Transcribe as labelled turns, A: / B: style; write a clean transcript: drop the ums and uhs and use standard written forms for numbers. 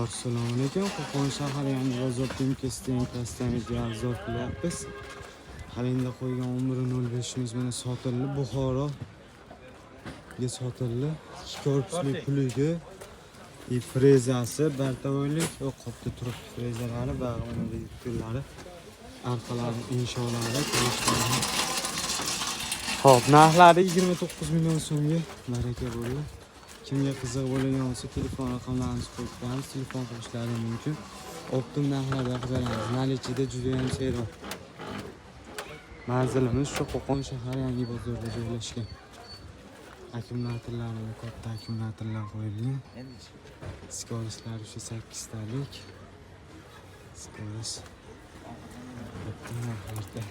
A: Assalomu alaykum. Qo'qon shahar yangi bozor Tenkasdan videoobzor qilyapmiz. Xalinda qo'ygan 11.05imiz mana sotildi. Buxoroga sotildi. 2 korpusli puligi, frezasi, bartavoylik va qopda turibdi frezalari, bag'rimli yutullari, arqalari, insholari, kirishlar. Xo'p, narxlari 29 million so'mga. Baraka bo'ldi. Kimga qiziq bo'lgan bo'lsa telefon raqamlaringizni qo'yib qo'yamiz, telefon qilishlari mumkin. Optim narxlarda qilamiz. Nalichida juda ham seroq. Manzilimiz shu Qo'qon shahar yangi bozorda joylashgan. Akkumulyatorlar, katta akkumulyatorlar qo'yilgan. Skorislar shu 8 talik. Skoris. Katta narxlarda.